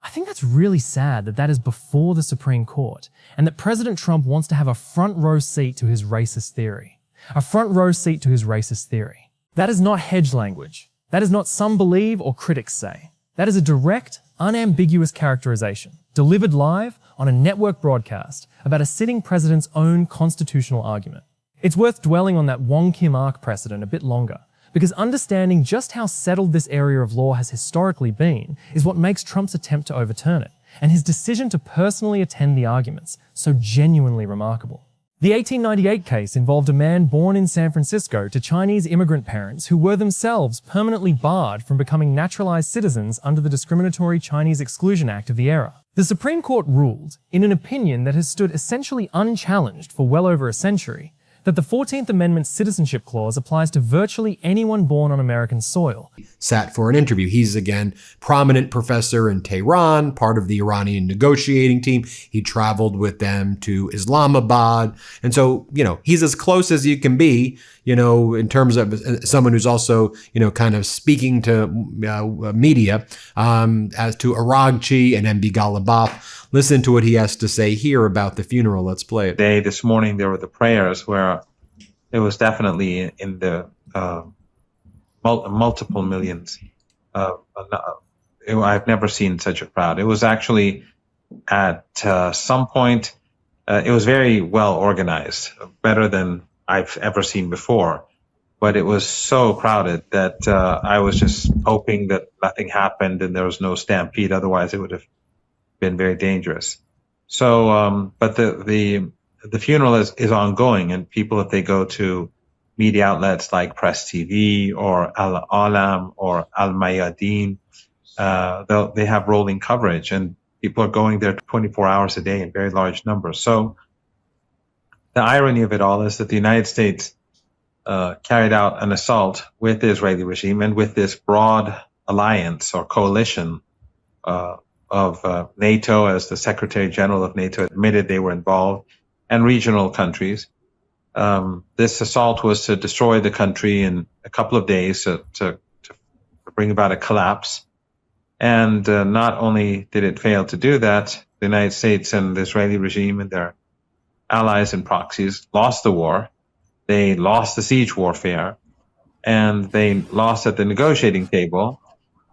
Speaker 5: I think that's really sad that that is before the Supreme Court, and that President Trump wants to have a front row seat to his racist theory. A front row seat to his racist theory. That is not hedge language. That is not some believe or critics say. That is a direct, unambiguous characterization, delivered live on a network broadcast about a sitting president's own constitutional argument. It's worth dwelling on that Wong Kim Ark precedent a bit longer, because understanding just how settled this area of law has historically been is what makes Trump's attempt to overturn it, and his decision to personally attend the arguments so genuinely remarkable. The 1898 case involved a man born in San Francisco to Chinese immigrant parents who were themselves permanently barred from becoming naturalized citizens under the discriminatory Chinese Exclusion Act of the era. The Supreme Court ruled, in an opinion that has stood essentially unchallenged for well over a century, that the 14th Amendment Citizenship Clause applies to virtually anyone born on American soil.
Speaker 1: Sat for an interview. He's, again, prominent professor in Tehran, part of the Iranian negotiating team. He traveled with them to Islamabad. And so, he's as close as you can be, in terms of someone who's also, kind of speaking to media as to Aragchi and MB Ghalibaf. Listen to what he has to say here about the funeral. Let's play it.
Speaker 13: This morning, there were the prayers where it was definitely in the multiple millions. I've never seen such a crowd. It was actually at some point, it was very well organized, better than I've ever seen before. But it was so crowded that I was just hoping that nothing happened and there was no stampede. Otherwise, it would have been very dangerous. So, but the funeral is ongoing, and people, if they go to media outlets like Press TV or Al Alam or Al Mayadeen, they have rolling coverage, and people are going there 24 hours a day in very large numbers. So the irony of it all is that the United States carried out an assault with the Israeli regime and with this broad alliance or coalition of NATO, as the Secretary General of NATO admitted they were involved, and regional countries. This assault was to destroy the country in a couple of days, to bring about a collapse. And not only did it fail to do that, the United States and the Israeli regime and their allies and proxies lost the war. They lost the siege warfare, and they lost at the negotiating table.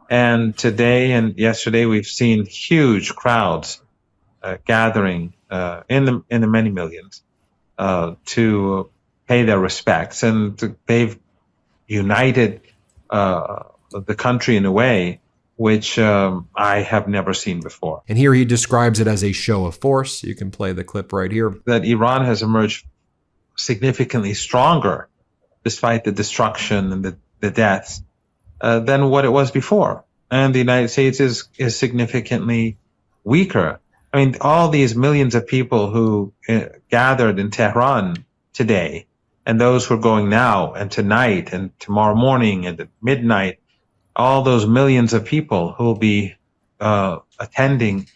Speaker 13: And today and yesterday, we've seen huge crowds gathering in the many millions to pay their respects, and they've united the country in a way which I have never seen before.
Speaker 1: And here he describes it as a show of force. You can play the clip right here.
Speaker 13: That Iran has emerged significantly stronger, despite the destruction and the deaths, than what it was before. And the United States is significantly weaker. I mean, all these millions of people who gathered in Tehran today, and those who are going now and tonight and tomorrow morning and at midnight, all those millions of people who will be attending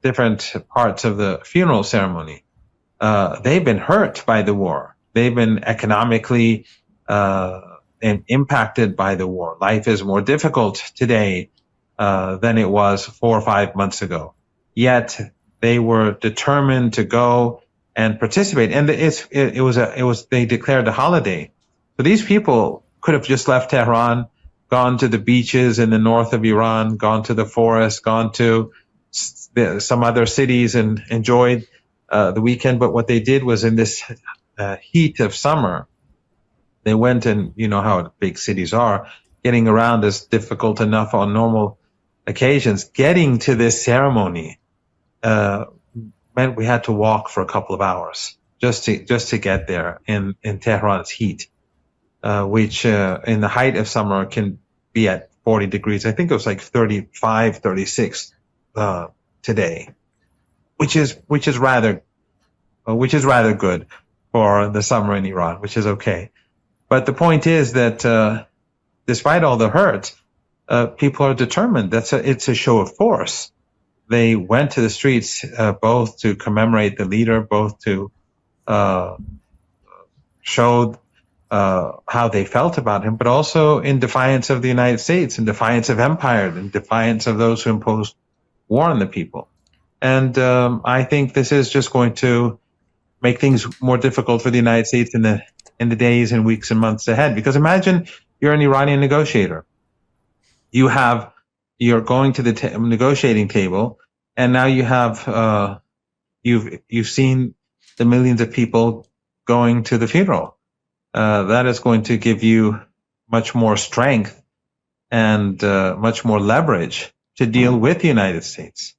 Speaker 13: different parts of the funeral ceremony, they've been hurt by the war. They've been economically and impacted by the war. Life is more difficult today than it was 4 or 5 months ago. Yet they were determined to go and participate, and they declared a holiday. So these people could have just left Tehran, gone to the beaches in the north of Iran, gone to the forest, gone to some other cities and enjoyed the weekend. But what they did was, in this heat of summer, they went, and you know how big cities are, getting around is difficult enough on normal occasions. Getting to this ceremony meant we had to walk for a couple of hours just to get there in Tehran's heat, which in the height of summer can be at 40 degrees. I think it was like 35, 36 today, which is rather good for the summer in Iran, which is okay. But the point is that despite all the hurt, people are determined. It's a show of force. They went to the streets both to commemorate the leader, both to show how they felt about him, but also in defiance of the United States, in defiance of empire, in defiance of those who imposed war on the people. And I think this is just going to make things more difficult for the United States in the days and weeks and months ahead. Because imagine you're an Iranian negotiator. You're going to the negotiating table, and now you have you've seen the millions of people going to the funeral. That is going to give you much more strength and much more leverage to deal with the United States,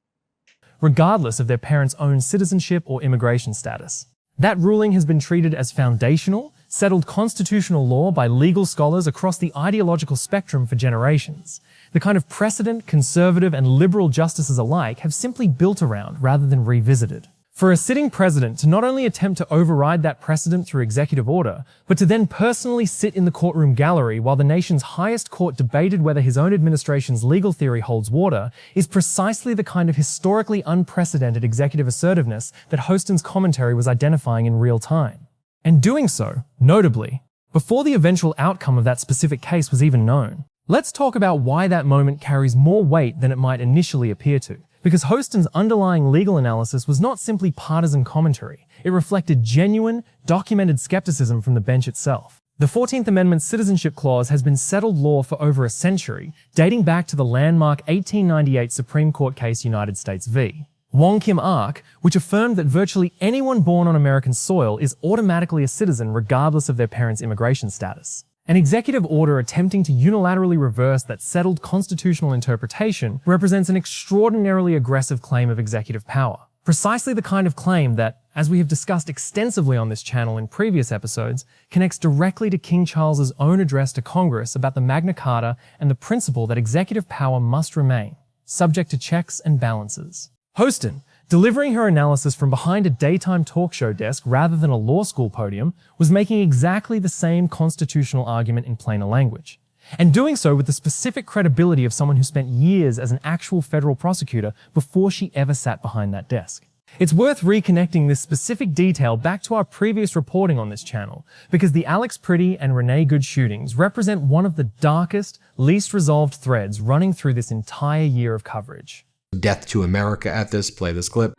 Speaker 5: regardless of their parents' own citizenship or immigration status. That ruling has been treated as foundational, settled constitutional law by legal scholars across the ideological spectrum for generations. The kind of precedent conservative and liberal justices alike have simply built around rather than revisited. For a sitting president to not only attempt to override that precedent through executive order, but to then personally sit in the courtroom gallery while the nation's highest court debated whether his own administration's legal theory holds water, is precisely the kind of historically unprecedented executive assertiveness that Hostin's commentary was identifying in real time. And doing so, notably, before the eventual outcome of that specific case was even known. Let's talk about why that moment carries more weight than it might initially appear to. Because Hostin's underlying legal analysis was not simply partisan commentary. It reflected genuine, documented skepticism from the bench itself. The 14th Amendment's citizenship clause has been settled law for over a century, dating back to the landmark 1898 Supreme Court case United States v. Wong Kim Ark, which affirmed that virtually anyone born on American soil is automatically a citizen regardless of their parents' immigration status. An executive order attempting to unilaterally reverse that settled constitutional interpretation represents an extraordinarily aggressive claim of executive power. Precisely the kind of claim that, as we have discussed extensively on this channel in previous episodes, connects directly to King Charles's own address to Congress about the Magna Carta and the principle that executive power must remain, subject to checks and balances. Hostin, delivering her analysis from behind a daytime talk show desk rather than a law school podium, was making exactly the same constitutional argument in plainer language. And doing so with the specific credibility of someone who spent years as an actual federal prosecutor before she ever sat behind that desk. It's worth reconnecting this specific detail back to our previous reporting on this channel, because the Alex Pretty and Renee Good shootings represent one of the darkest, least resolved threads running through this entire year of coverage.
Speaker 1: Death to America at this. Play this clip.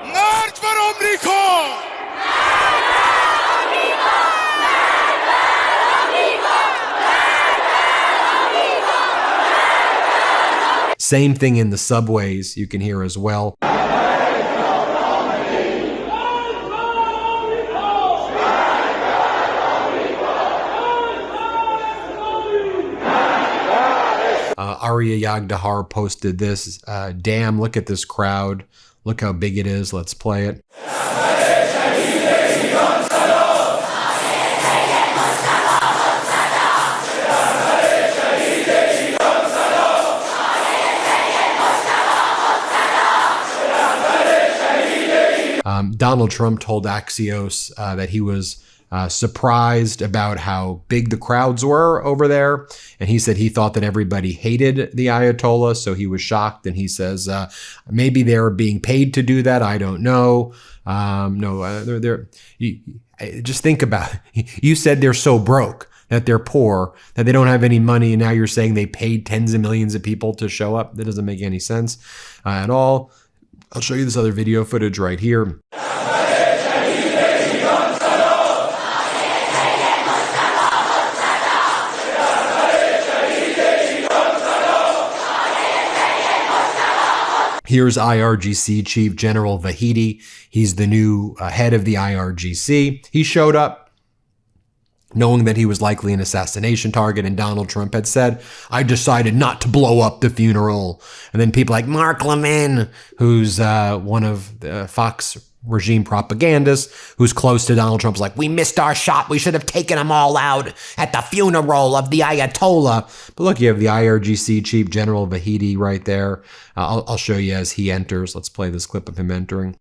Speaker 1: Same thing in the subways you can hear as well. Arya Yagdahar posted this. Damn, look at this crowd. Look how big it is. Let's play it. Donald Trump told Axios that he was surprised about how big the crowds were over there. And he said he thought that everybody hated the Ayatollah, so he was shocked. And he says, maybe they're being paid to do that. I don't know. Just think about it. You said they're so broke, that they're poor, that they don't have any money, and now you're saying they paid tens of millions of people to show up. That doesn't make any sense at all. I'll show you this other video footage right here. Here's IRGC Chief General Vahidi. He's the new head of the IRGC. He showed up knowing that he was likely an assassination target, and Donald Trump had said, I decided not to blow up the funeral. And then people like Mark Levin, who's one of the Fox regime propagandists, who's close to Donald Trump, is like, we missed our shot. We should have taken them all out at the funeral of the Ayatollah. But look, you have the IRGC Chief General Vahidi right there. I'll show you as he enters. Let's play this clip of him entering.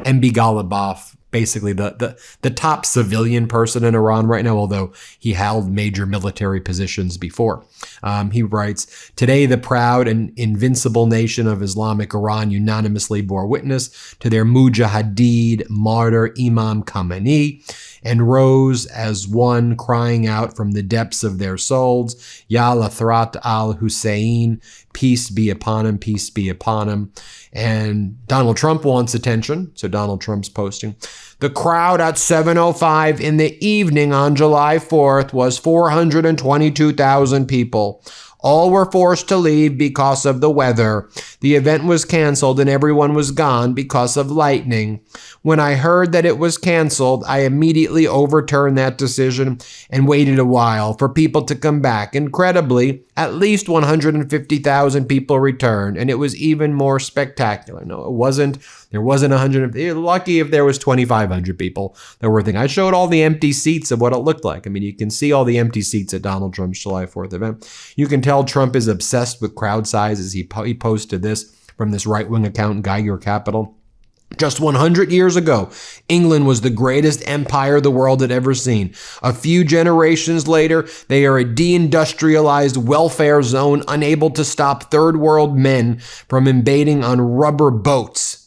Speaker 1: MB Ghalibaf, basically the top civilian person in Iran right now, although he held major military positions before. He writes, today the proud and invincible nation of Islamic Iran unanimously bore witness to their mujahideen martyr Imam Khamenei and rose as one, crying out from the depths of their souls, Ya Lathrat al-Hussein, peace be upon him, peace be upon him. And Donald Trump wants attention, so Donald Trump's posting, the crowd at 7:05 in the evening on July 4th was 422,000 people. All were forced to leave because of the weather. The event was canceled and everyone was gone because of lightning. When I heard that it was canceled, I immediately overturned that decision and waited a while for people to come back. Incredibly, at least 150,000 people returned, and it was even more spectacular. No, it wasn't. There wasn't 100. You're lucky if there was 2,500 people that were thinking. I showed all the empty seats of what it looked like. I mean, you can see all the empty seats at Donald Trump's July 4th event. You can tell Trump is obsessed with crowd sizes. He posted this from this right-wing account, Geiger Capital. Just 100 years ago, England was the greatest empire the world had ever seen. A few generations later, they are a deindustrialized welfare zone, unable to stop third world men from invading on rubber boats.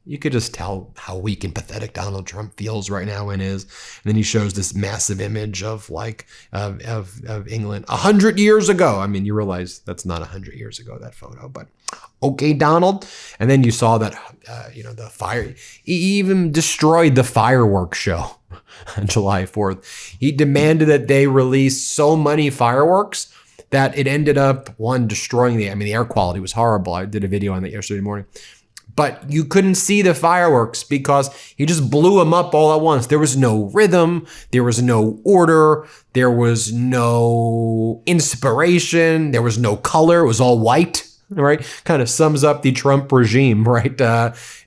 Speaker 1: You could just tell how weak and pathetic Donald Trump feels right now and is. And then he shows this massive image of of England 100 years ago. I mean, you realize that's not 100 years ago, that photo, but okay, Donald. And then you saw that, the fire, he even destroyed the fireworks show on July 4th. He demanded that they release so many fireworks that it ended up, destroying the air quality was horrible. I did a video on that yesterday morning. But you couldn't see the fireworks because he just blew them up all at once. There was no rhythm. There was no order. There was no inspiration. There was no color. It was all white, right? Kind of sums up the Trump regime, right?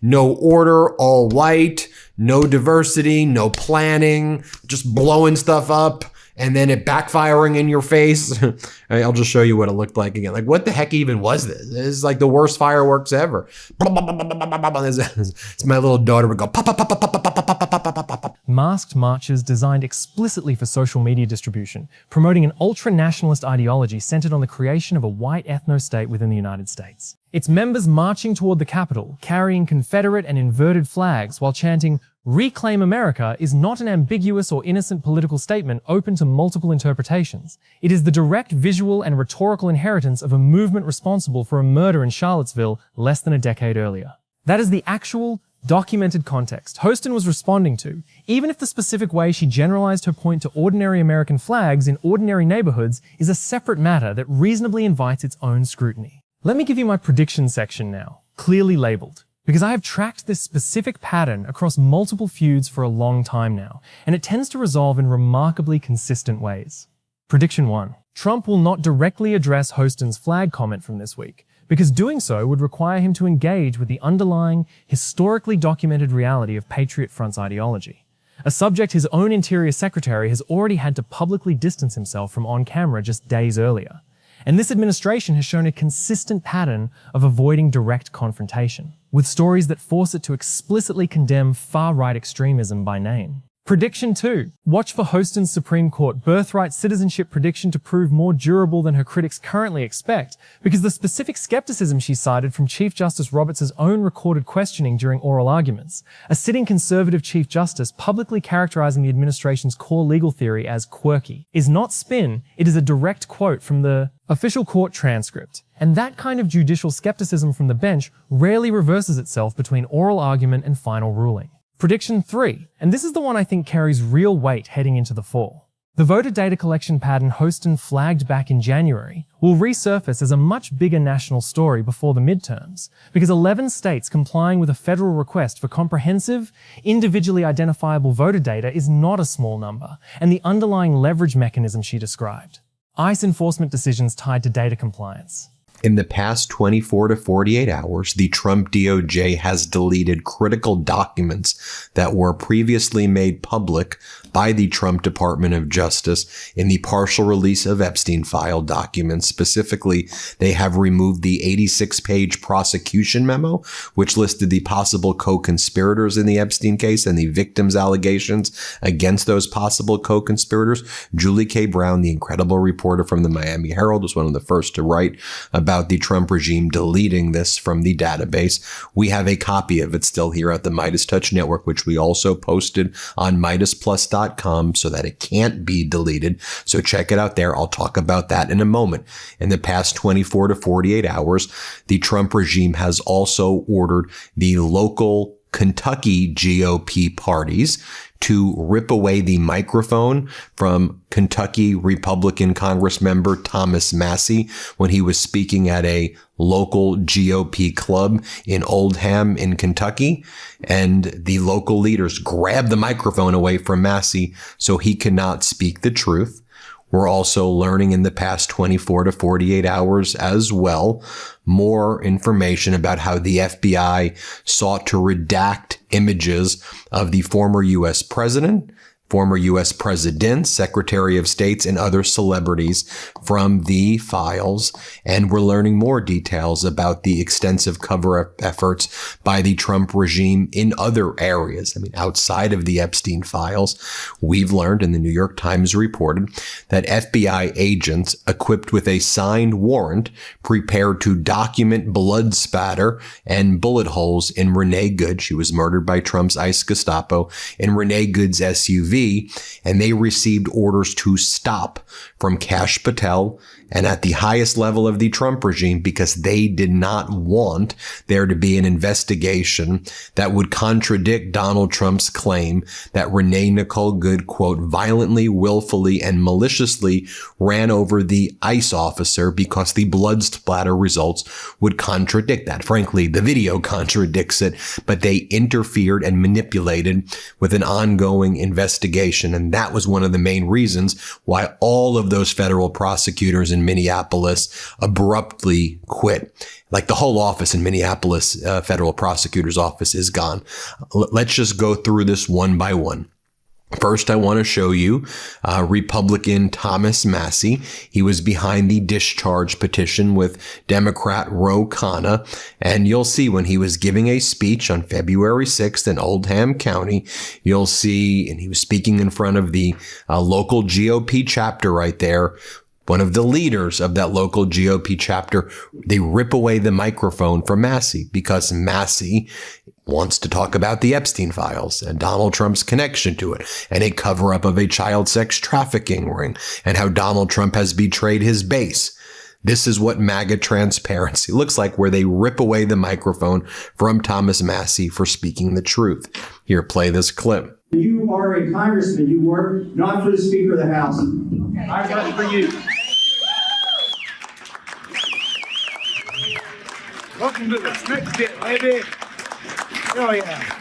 Speaker 1: No order, all white, no diversity, no planning, just blowing stuff up. And then it backfiring in your face. I'll just show you what it looked like again. Like, what the heck even was this? This is like the worst fireworks ever. It's my little daughter would go pop, pop, pop, pop, pop, pop, pop, pop, pop, pop, pop.
Speaker 5: Masked marches designed explicitly for social media distribution, promoting an ultra-nationalist ideology centered on the creation of a white ethno-state within the United States. Its members marching toward the Capitol, carrying Confederate and inverted flags while chanting, "Reclaim America" is not an ambiguous or innocent political statement open to multiple interpretations. It is the direct visual and rhetorical inheritance of a movement responsible for a murder in Charlottesville less than a decade earlier. That is the actual, documented context Hostin was responding to, even if the specific way she generalized her point to ordinary American flags in ordinary neighborhoods is a separate matter that reasonably invites its own scrutiny. Let me give you my prediction section now, clearly labeled, because I have tracked this specific pattern across multiple feuds for a long time now, and it tends to resolve in remarkably consistent ways. Prediction 1. Trump will not directly address Hostin's flag comment from this week, because doing so would require him to engage with the underlying, historically documented reality of Patriot Front's ideology. a subject his own Interior Secretary has already had to publicly distance himself from on camera just days earlier. And this administration has shown a consistent pattern of avoiding direct confrontation, with stories that force it to explicitly condemn far-right extremism by name. Prediction 2. Watch for Hostin's Supreme Court birthright citizenship prediction to prove more durable than her critics currently expect, because the specific skepticism she cited from Chief Justice Roberts' own recorded questioning during oral arguments, a sitting conservative Chief Justice publicly characterizing the administration's core legal theory as quirky, is not spin, it is a direct quote from the official court transcript. And that kind of judicial skepticism from the bench rarely reverses itself between oral argument and final ruling. Prediction 3, and this is the one I think carries real weight heading into the fall. The voter data collection pattern Hostin flagged back in January will resurface as a much bigger national story before the midterms, because 11 states complying with a federal request for comprehensive, individually identifiable voter data is not a small number, and the underlying leverage mechanism she described. ICE enforcement decisions tied to data compliance.
Speaker 1: In the past 24 to 48 hours, the Trump DOJ has deleted critical documents that were previously made public by the Trump Department of Justice in the partial release of Epstein file documents. Specifically, they have removed the 86-page prosecution memo, which listed the possible co-conspirators in the Epstein case and the victims' allegations against those possible co-conspirators. Julie K. Brown, the incredible reporter from the Miami Herald, was one of the first to write about the Trump regime deleting this from the database. We have a copy of it still here at the Midas Touch Network, which we also posted on MidasPlus.com so that it can't be deleted. So check it out there. I'll talk about that in a moment. In the past 24 to 48 hours, the Trump regime has also ordered the local Kentucky GOP parties to rip away the microphone from Kentucky Republican Congress member Thomas Massie when he was speaking at a local GOP club in Oldham in Kentucky. And the local leaders grabbed the microphone away from Massie so he cannot speak the truth. We're also learning in the past 24 to 48 hours as well more information about how the FBI sought to redact images of the former U.S. president, former U.S. presidents, Secretary of States, and other celebrities from the files. And we're learning more details about the extensive cover-up efforts by the Trump regime in other areas. I mean, outside of the Epstein files, we've learned, and the New York Times reported, that FBI agents equipped with a signed warrant prepared to document blood spatter and bullet holes in Renee Good. She was murdered by Trump's ICE Gestapo in Renee Good's SUV. And they received orders to stop from Kash Patel and at the highest level of the Trump regime because they did not want there to be an investigation that would contradict Donald Trump's claim that Renee Nicole Good, quote, violently, willfully, and maliciously ran over the ICE officer because the blood splatter results would contradict that. Frankly, the video contradicts it, but they interfered and manipulated with an ongoing investigation. And that was one of the main reasons why all of those federal prosecutors in Minneapolis abruptly quit. Like the whole office in Minneapolis, federal prosecutor's office is gone. Let's just go through this one by one. First, I want to show you Republican Thomas Massie. He was behind the discharge petition with Democrat Ro Khanna. And you'll see when he was giving a speech on February 6th in Oldham County, you'll see, and he was speaking in front of the local GOP chapter right there. One of the leaders of that local GOP chapter, they rip away the microphone from Massie because Massie wants to talk about the Epstein files and Donald Trump's connection to it and a cover-up of a child sex trafficking ring and how Donald Trump has betrayed his base. This is what MAGA transparency looks like, where they rip away the microphone from Thomas Massie for speaking the truth. Here, play this clip.
Speaker 14: You are a congressman. You work not for the Speaker of the House. I work for you. Welcome to the next bit, baby. Oh, yeah.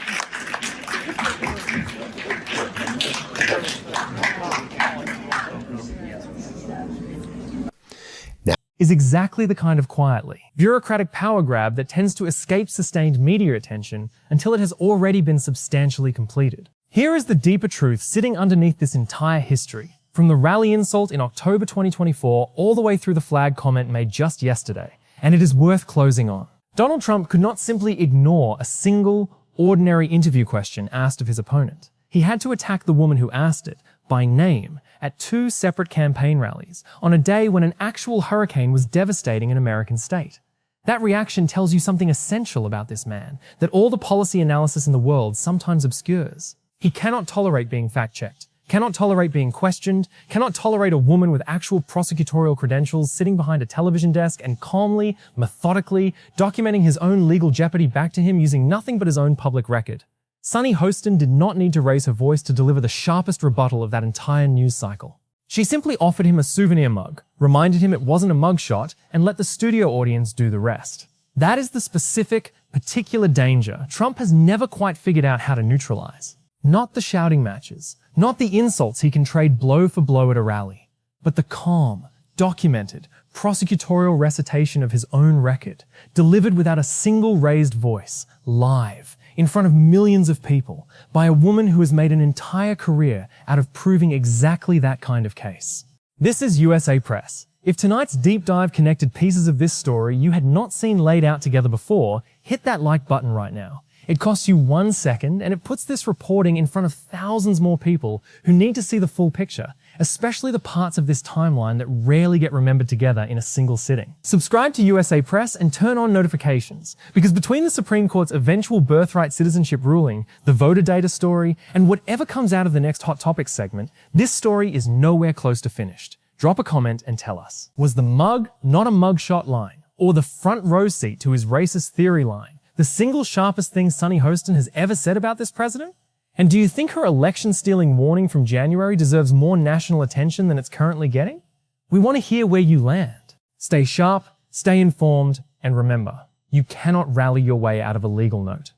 Speaker 5: Is exactly the kind of quietly bureaucratic power grab that tends to escape sustained media attention until it has already been substantially completed. Here is the deeper truth sitting underneath this entire history, from the rally insult in October 2024 all the way through the flag comment made just yesterday, and it is worth closing on. Donald Trump could not simply ignore a single, ordinary interview question asked of his opponent. He had to attack the woman who asked it, by name, at 2 separate campaign rallies, on a day when an actual hurricane was devastating an American state. That reaction tells you something essential about this man, that all the policy analysis in the world sometimes obscures. He cannot tolerate being fact-checked, cannot tolerate being questioned, cannot tolerate a woman with actual prosecutorial credentials sitting behind a television desk and calmly, methodically, documenting his own legal jeopardy back to him using nothing but his own public record. Sunny Hostin did not need to raise her voice to deliver the sharpest rebuttal of that entire news cycle. She simply offered him a souvenir mug, reminded him it wasn't a mugshot, and let the studio audience do the rest. That is the specific, particular danger Trump has never quite figured out how to neutralize. Not the shouting matches, not the insults he can trade blow for blow at a rally, but the calm, documented, prosecutorial recitation of his own record, delivered without a single raised voice, live, in front of millions of people, by a woman who has made an entire career out of proving exactly that kind of case. This is USA Press. If tonight's deep dive connected pieces of this story you had not seen laid out together before, hit that like button right now. It costs you 1 second, and it puts this reporting in front of thousands more people who need to see the full picture, especially the parts of this timeline that rarely get remembered together in a single sitting. Subscribe to USA Press and turn on notifications, because between the Supreme Court's eventual birthright citizenship ruling, the voter data story, and whatever comes out of the next Hot Topics segment, this story is nowhere close to finished. Drop a comment and tell us. Was the mug not a mugshot line, or the front row seat to his racist theory line the single sharpest thing Sunny Hostin has ever said about this president? And do you think her election-stealing warning from January deserves more national attention than it's currently getting? We want to hear where you land. Stay sharp, stay informed, and remember, you cannot rally your way out of a legal note.